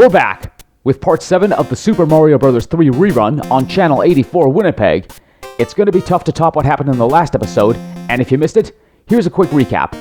We're back with part 7 of the Super Mario Bros. 3 rerun on Channel 84 Winnipeg. It's going to be tough to top what happened in the last episode, and if you missed it, here's a quick recap.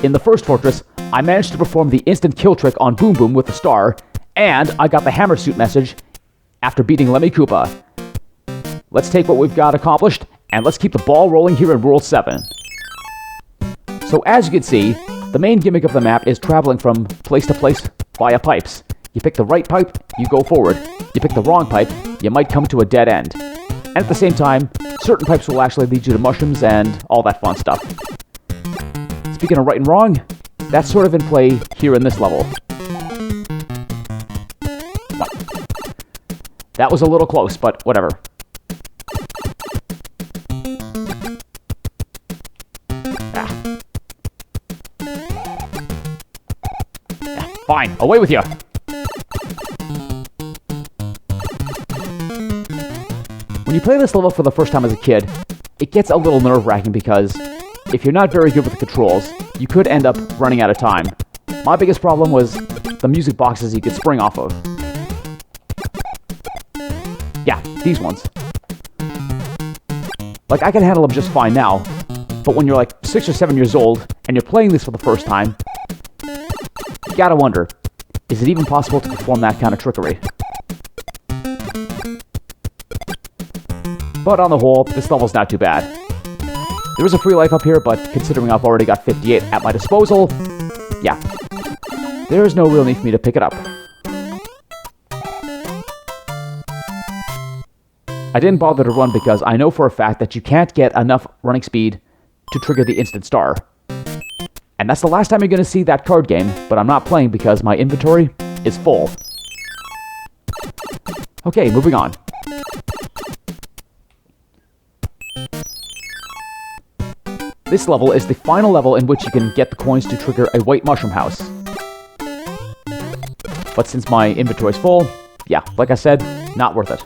In the first fortress, I managed to perform the instant kill trick on Boom Boom with the star, and I got the hammer suit message after beating Lemmy Koopa. Let's take what we've got accomplished, and let's keep the ball rolling here in World 7. So as you can see, the main gimmick of the map is traveling from place to place via pipes. You pick the right pipe, you go forward. You pick the wrong pipe, you might come to a dead end. And at the same time, certain pipes will actually lead you to mushrooms and all that fun stuff. Speaking of right and wrong, that's sort of in play here in this level. That was a little close, but whatever. Fine, away with you! When you play this level for the first time as a kid, it gets a little nerve-wracking because if you're not very good with the controls, you could end up running out of time. My biggest problem was the music boxes you could spring off of. Yeah, these ones. Like, I can handle them just fine now, but when you're like 6 or 7 years old and you're playing this for the first time, you gotta wonder, is it even possible to perform that kind of trickery? But on the whole, this level's not too bad. There is a free life up here, but considering I've already got 58 at my disposal, yeah, there is no real need for me to pick it up. I didn't bother to run because I know for a fact that you can't get enough running speed to trigger the instant star. And that's the last time you're going to see that card game, but I'm not playing because my inventory is full. Okay, moving on. This level is the final level in which you can get the coins to trigger a white mushroom house. But since my inventory is full, yeah, like I said, not worth it.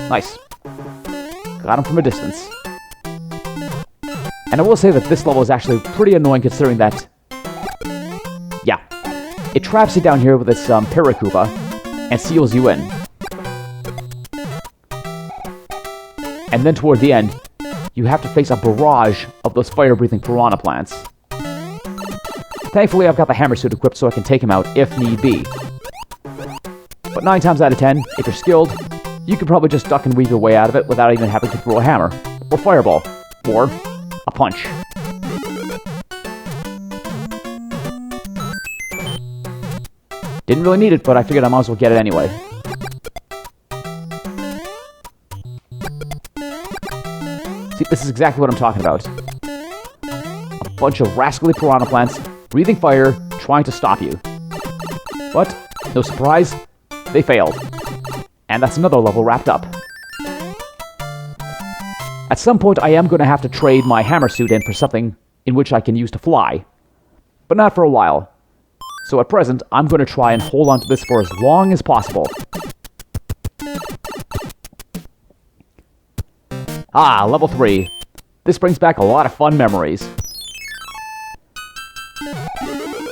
Nice. Got him from a distance. And I will say that this level is actually pretty annoying considering that, yeah, it traps you down here with its Paracoopa and seals you in. And then toward the end, you have to face a barrage of those fire-breathing piranha plants. Thankfully, I've got the hammer suit equipped so I can take him out if need be. But 9 times out of 10, if you're skilled, you can probably just duck and weave your way out of it without even having to throw a hammer, or fireball, or a punch. Didn't really need it, but I figured I might as well get it anyway. See, this is exactly what I'm talking about. A bunch of rascally piranha plants, breathing fire, trying to stop you. But, no surprise, they failed. And that's another level wrapped up. At some point, I am going to have to trade my hammer suit in for something in which I can use to fly. But not for a while. So at present, I'm going to try and hold on to this for as long as possible. Ah, level 3. This brings back a lot of fun memories.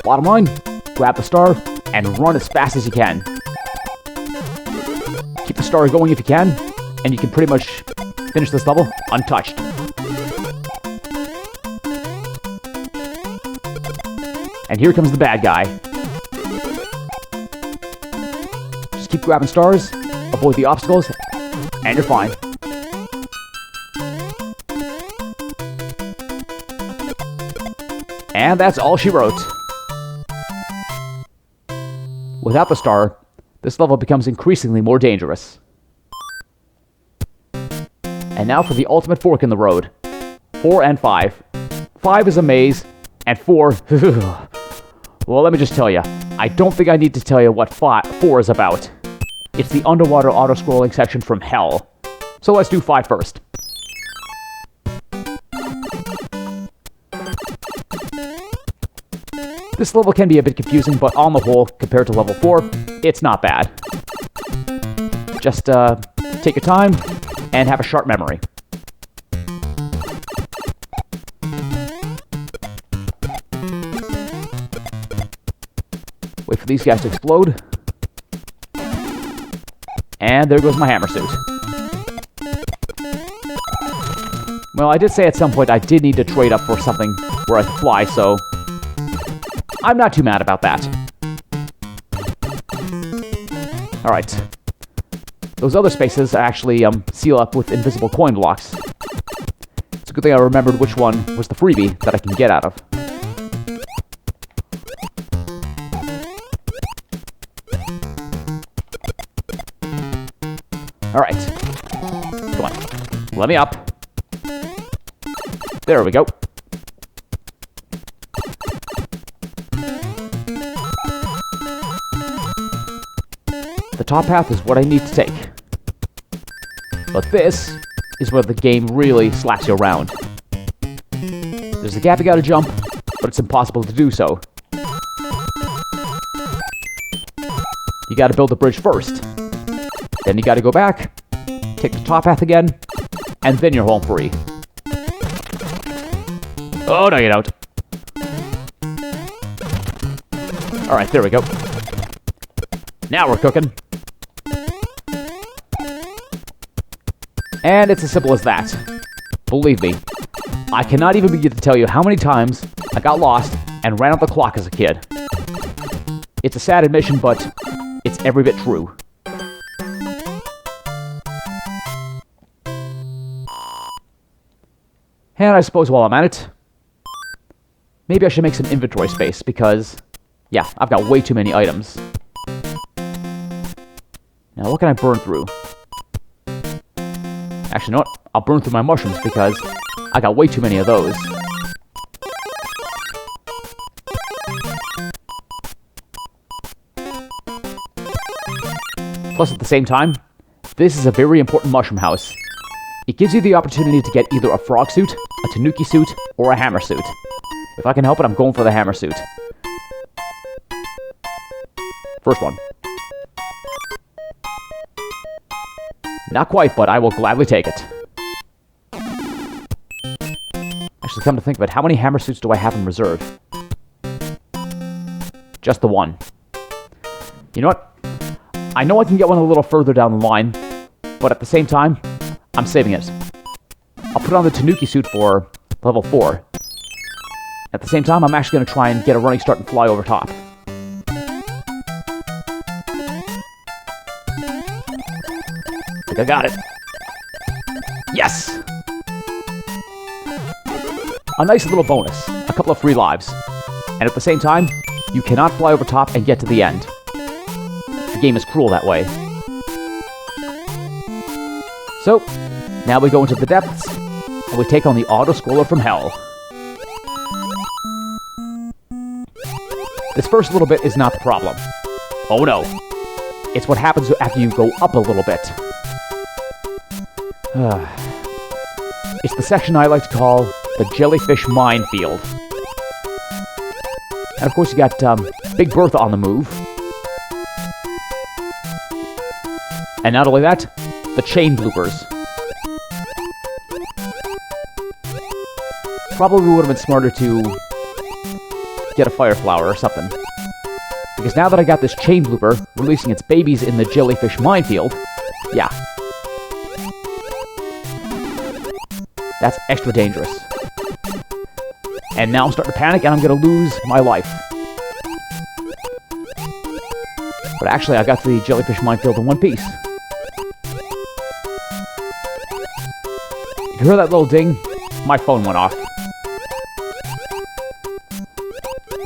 Bottom line, grab the star and run as fast as you can. Keep the star going if you can, and you can pretty much finish this level untouched. And here comes the bad guy. Just keep grabbing stars, avoid the obstacles, and you're fine. And that's all she wrote. Without the star, this level becomes increasingly more dangerous. And now for the ultimate fork in the road. 4 and 5. 5 is a maze, and 4... Well, let me just tell you. I don't think I need to tell you what 4 is about. It's the underwater auto-scrolling section from hell. So let's do 5 first. This level can be a bit confusing, but on the whole, compared to level 4, it's not bad. Just take your time and have a sharp memory. these guys to explode. And there goes my hammer suit. Well, I did say at some point I did need to trade up for something where I could fly, so I'm not too mad about that. Alright. Those other spaces actually seal up with invisible coin blocks. It's a good thing I remembered which one was the freebie that I can get out of. Alright. Come on. Let me up. There we go. The top path is what I need to take. But this is where the game really slaps you around. There's a gap you gotta jump, but it's impossible to do so. You gotta build the bridge first. Then you gotta go back, take the top path again, and then you're home free. Oh, no you don't. Alright, there we go. Now we're cooking. And it's as simple as that. Believe me, I cannot even begin to tell you how many times I got lost and ran out the clock as a kid. It's a sad admission, but it's every bit true. And I suppose while I'm at it, maybe I should make some inventory space because, yeah, I've got way too many items. Now, what can I burn through? Actually, you know what? I'll burn through my mushrooms because I got way too many of those. Plus, at the same time, this is a very important mushroom house. It gives you the opportunity to get either a frog suit, a tanuki suit, or a hammer suit. If I can help it, I'm going for the hammer suit. First one. Not quite, but I will gladly take it. Actually, come to think of it, how many hammer suits do I have in reserve? Just the one. You know what? I know I can get one a little further down the line, but at the same time, I'm saving it. I'll put on the tanuki suit for level 4. At the same time, I'm actually going to try and get a running start and fly over top. I think I got it. Yes! A nice little bonus. A couple of free lives. And at the same time, you cannot fly over top and get to the end. The game is cruel that way. So, now we go into the depths, and we take on the auto-scroller from hell. This first little bit is not the problem. Oh no. It's what happens after you go up a little bit. It's the section I like to call the jellyfish minefield. And of course you got Big Bertha on the move. And not only that, the chain bloopers. Probably would have been smarter to get a fire flower or something. Because now that I got this chain blooper releasing its babies in the jellyfish minefield, yeah. That's extra dangerous. And now I'm starting to panic and I'm going to lose my life. But actually I got to the jellyfish minefield in one piece. If you hear that little ding, my phone went off.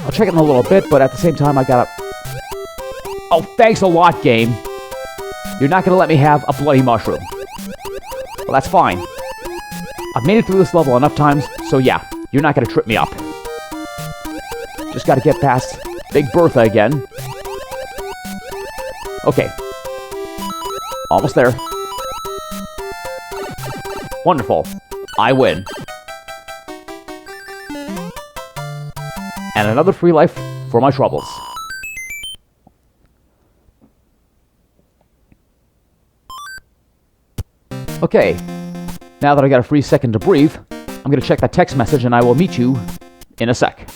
I'll check it in a little bit, but at the same time I gotta... Oh, thanks a lot, game. You're not gonna let me have a bloody mushroom. Well, that's fine. I've made it through this level enough times, so yeah, you're not gonna trip me up. Just gotta get past Big Bertha again. Okay. Almost there. Wonderful. I win. And another free life for my troubles. Okay. Now that I got a free second to breathe, I'm going to check that text message and I will meet you in a sec.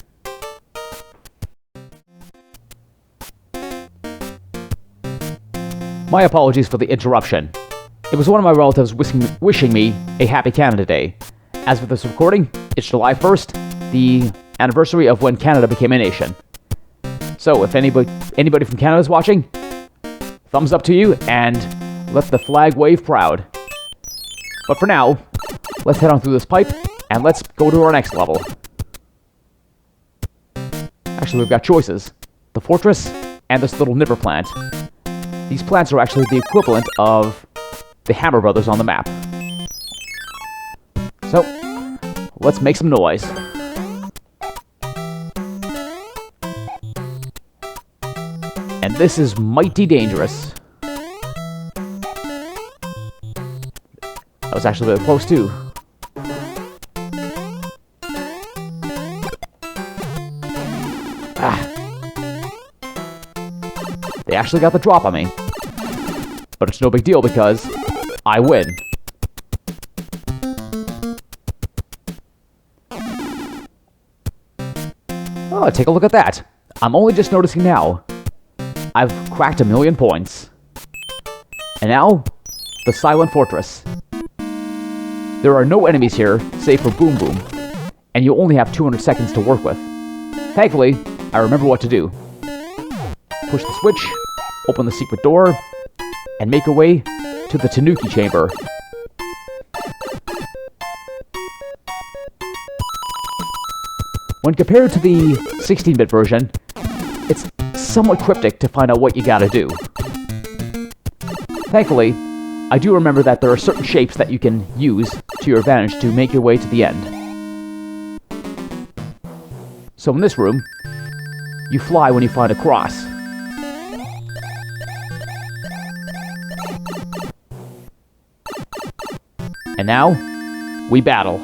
My apologies for the interruption. It was one of my relatives wishing me a happy Canada Day. As with this recording, it's July 1st, the anniversary of when Canada became a nation. So if anybody from Canada is watching, thumbs up to you and let the flag wave proud. But for now, let's head on through this pipe and let's go to our next level. Actually, we've got choices. The fortress and this little nipper plant. These plants are actually the equivalent of the Hammer Brothers on the map. So, let's make some noise. And this is mighty dangerous. That was actually really close too. They actually got the drop on me. But it's no big deal because I win. Oh, take a look at that. I'm only just noticing now. I've cracked 1,000,000 points. And now, the Silent Fortress. There are no enemies here, save for Boom Boom. And you only have 200 seconds to work with. Thankfully, I remember what to do. Push the switch, open the secret door, and make your way to the Tanuki chamber. When compared to the 16-bit version, it's somewhat cryptic to find out what you gotta do. Thankfully, I do remember that there are certain shapes that you can use to your advantage to make your way to the end. So in this room, you fly when you find a cross. And now, we battle.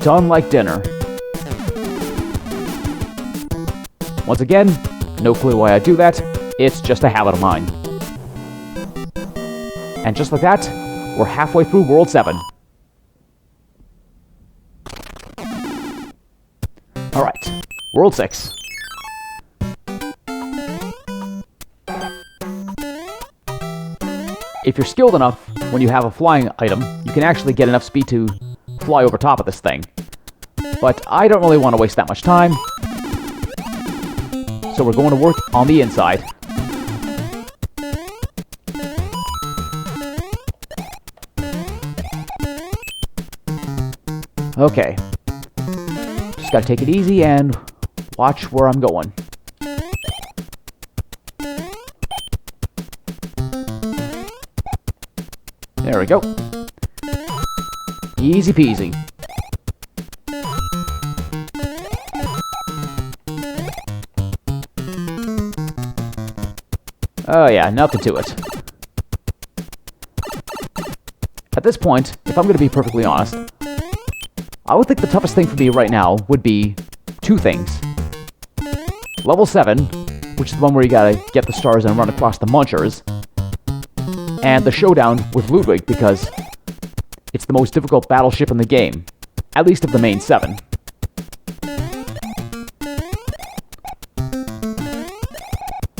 Done like dinner. Once again, no clue why I do that, it's just a habit of mine. And just like that, we're halfway through World 7. Alright, World 6. If you're skilled enough, when you have a flying item, you can actually get enough speed to fly over top of this thing. But I don't really want to waste that much time, so we're going to work on the inside. Okay. Just gotta take it easy and watch where I'm going. There we go. Easy peasy. Oh yeah, nothing to it. At this point, if I'm going to be perfectly honest, I would think the toughest thing for me right now would be two things. Level 7, which is the one where you gotta get the stars and run across the munchers, and the showdown with Ludwig, because it's the most difficult battleship in the game, at least of the main 7.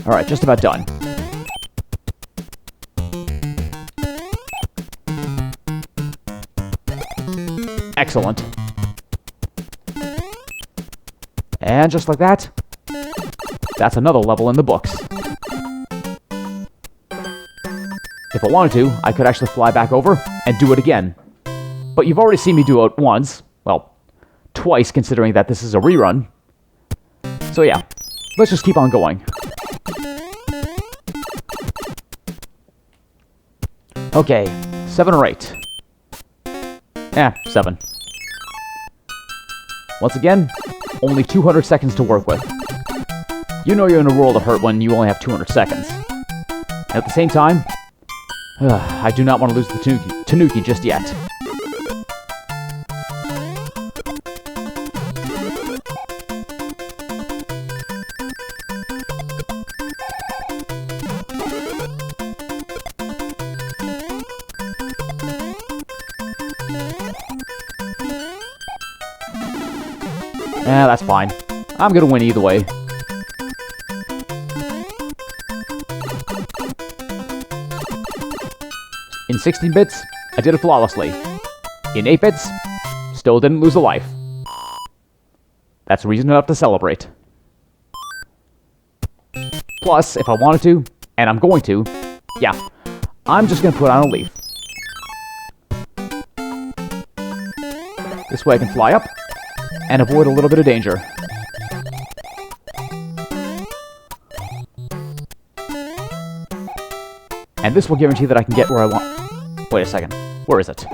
Alright, just about done. Excellent. And just like that, that's another level in the books. If I wanted to, I could actually fly back over and do it again. But you've already seen me do it once. Well, twice, considering that this is a rerun. So yeah, let's just keep on going. Okay, 7 or 8. 7. Once again, only 200 seconds to work with. You know you're in a world of hurt when you only have 200 seconds. And at the same time, I do not want to lose the Tanuki just yet. That's fine. I'm gonna win either way. 16 bits, I did it flawlessly. In 8 bits, still didn't lose a life. That's reason enough to celebrate. Plus, if I wanted to, and I'm going to, yeah, I'm just going to put on a leaf. This way I can fly up and avoid a little bit of danger. And this will guarantee that I can get where I want. Wait a second. Where is it?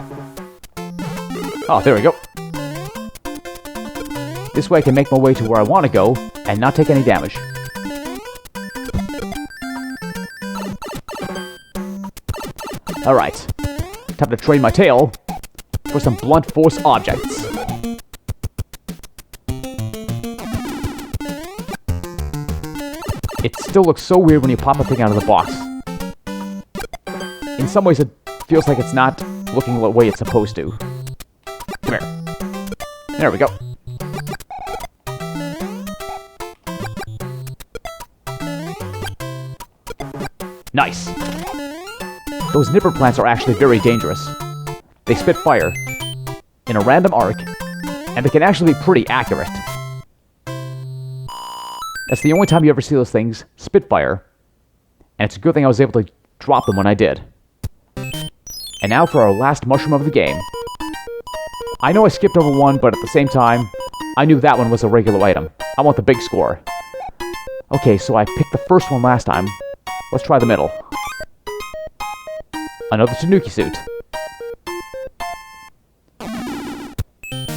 Oh, there we go. This way I can make my way to where I want to go and not take any damage. Alright. Time to train my tail for some blunt force objects. It still looks so weird when you pop a thing out of the box. In some ways it feels like it's not looking the way it's supposed to. Come here. There we go. Nice. Those nipper plants are actually very dangerous. They spit fire in a random arc, and they can actually be pretty accurate. That's the only time you ever see those things spit fire, and it's a good thing I was able to drop them when I did. And now for our last mushroom of the game. I know I skipped over one, but at the same time, I knew that one was a regular item. I want the big score. Okay, so I picked the first one last time. Let's try the middle. Another Tanuki suit.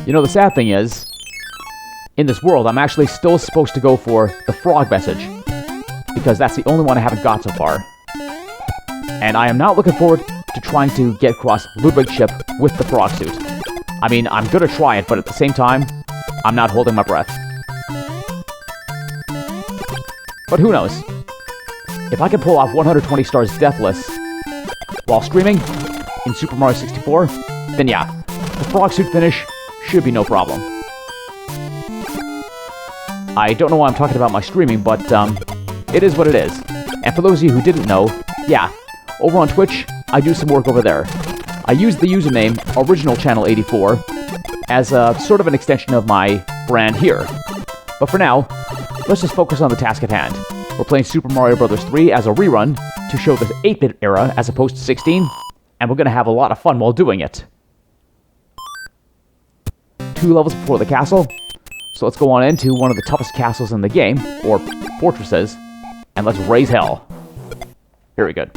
You know, the sad thing is, in this world, I'm actually still supposed to go for the frog message, because that's the only one I haven't got so far. And I am not looking forward to trying to get across Ludwig's ship with the frog suit. I mean, I'm gonna try it, but at the same time, I'm not holding my breath. But who knows? If I can pull off 120 stars deathless while streaming in Super Mario 64, then yeah, the frog suit finish should be no problem. I don't know why I'm talking about my streaming, but it is what it is. And for those of you who didn't know, yeah, over on Twitch, I do some work over there. I use the username OriginalChannel84 as a sort of an extension of my brand here. But for now, let's just focus on the task at hand. We're playing Super Mario Bros. 3 as a rerun to show the 8-bit era as opposed to 16, and we're going to have a lot of fun while doing it. 2 levels before the castle, so let's go on into one of the toughest castles in the game, or fortresses, and let's raise hell. Very good.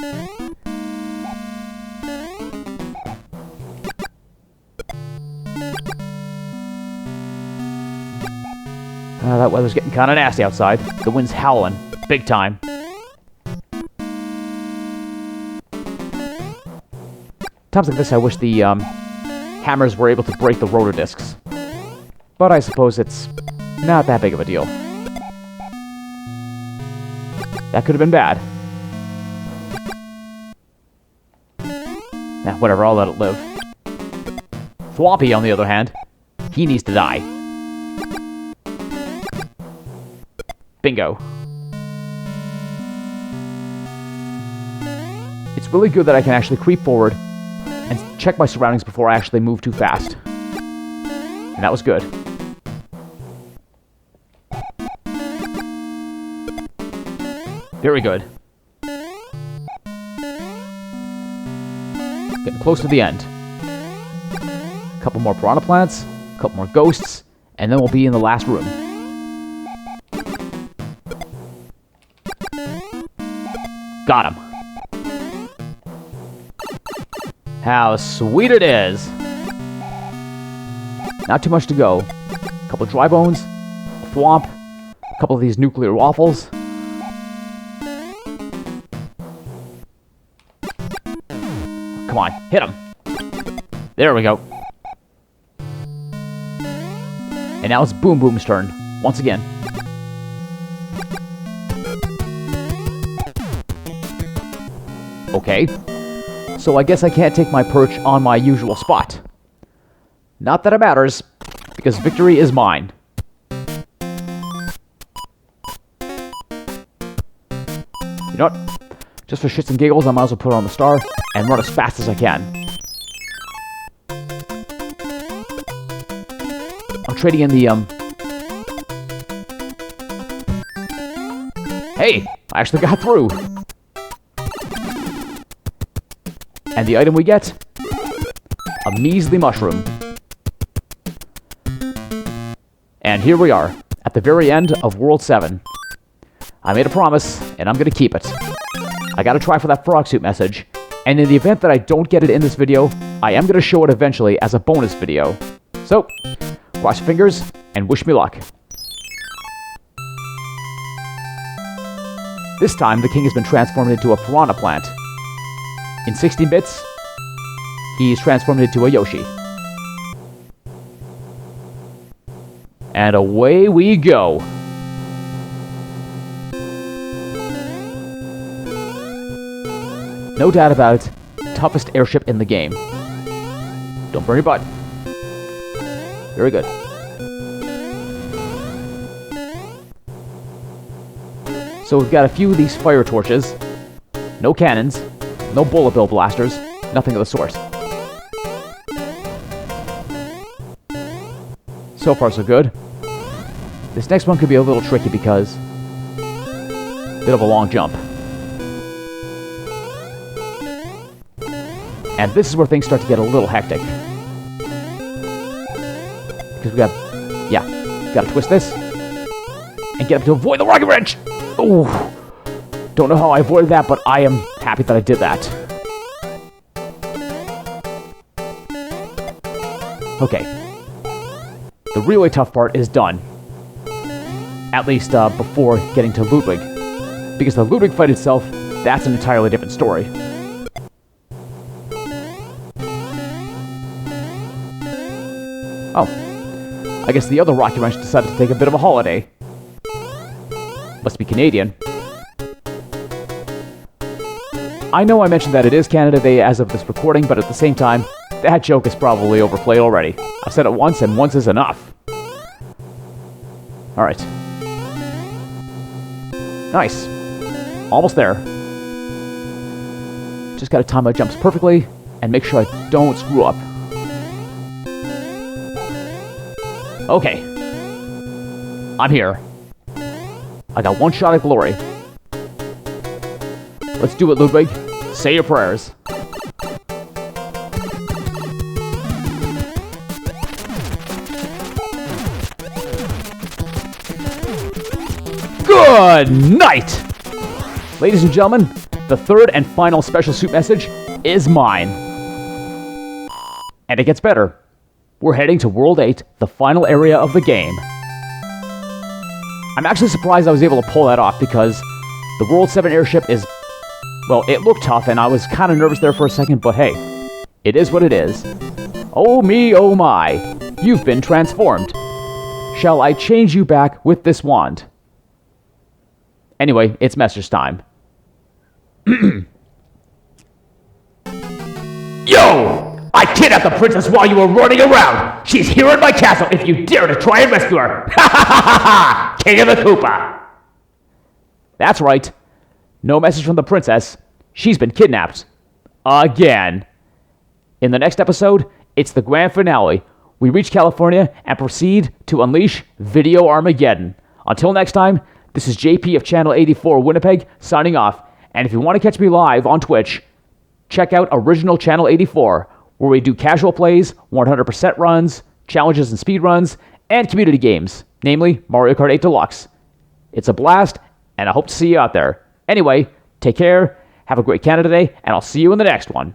That weather's getting kind of nasty outside. The wind's howling. Big time. Times like this, I wish the hammers were able to break the rotor discs. But I suppose it's not that big of a deal. That could have been bad. Nah, whatever, I'll let it live. Thwompy, on the other hand, he needs to die. Bingo. It's really good that I can actually creep forward and check my surroundings before I actually move too fast. And that was good. Very good. Getting close to the end. A couple more piranha plants, a couple more ghosts, and then we'll be in the last room. Got him. How sweet it is! Not too much to go. A couple dry bones, a thwomp, a couple of these nuclear waffles. Come on, hit him. There we go. And now it's Boom Boom's turn, once again. Okay. So I guess I can't take my perch on my usual spot. Not that it matters, because victory is mine. You know what? Just for shits and giggles, I might as well put on the star and run as fast as I can. I'm trading in the, Hey! I actually got through! And the item we get? A measly mushroom. And here we are, at the very end of World 7. I made a promise, and I'm gonna keep it. I gotta try for that frog suit message, and in the event that I don't get it in this video, I am gonna show it eventually as a bonus video. So, cross your fingers, and wish me luck. This time, the king has been transformed into a piranha plant. In 16 bits, he's transformed into a Yoshi. And away we go. No doubt about it, toughest airship in the game. Don't burn your butt. Very good. So we've got a few of these fire torches. No cannons. No bullet bill blasters. Nothing of the sort. So far so good. This next one could be a little tricky because... bit of a long jump. And this is where things start to get a little hectic. Because we got... yeah. Gotta twist this. And get up to avoid the rocket wrench! Ooh. Don't know how I avoided that, but I am happy that I did that. Okay. The really tough part is done. At least, before getting to Ludwig. Because the Ludwig fight itself, that's an entirely different story. Oh. I guess the other rocket wrench decided to take a bit of a holiday. Must be Canadian. I know I mentioned that it is Canada Day as of this recording, but at the same time, that joke is probably overplayed already. I've said it once, and once is enough. Alright. Nice. Almost there. Just gotta time my jumps perfectly, and make sure I don't screw up. Okay. I'm here. I got one shot at glory. Let's do it, Ludwig. Say your prayers. Good night! Ladies and gentlemen, the third and final special suit message is mine. And it gets better. We're heading to World 8, the final area of the game. I'm actually surprised I was able to pull that off because the World 7 airship is... well, it looked tough and I was kind of nervous there for a second, but hey, it is what it is. Oh me, oh my, you've been transformed. Shall I change you back with this wand? Anyway, it's message time. Yo! I kidnapped the princess while you were running around! She's here in my castle if you dare to try and rescue her! Ha ha ha ha ha! King of the Koopa! That's right. No message from the princess. She's been kidnapped. Again. In the next episode, it's the grand finale. We reach California and proceed to unleash Video Armageddon. Until next time, this is JP of Channel 84 Winnipeg signing off. And if you want to catch me live on Twitch, check out Original Channel 84, where we do casual plays, 100% runs, challenges and speedruns, and community games, namely Mario Kart 8 Deluxe. It's a blast, and I hope to see you out there. Anyway, take care, have a great Canada Day, and I'll see you in the next one.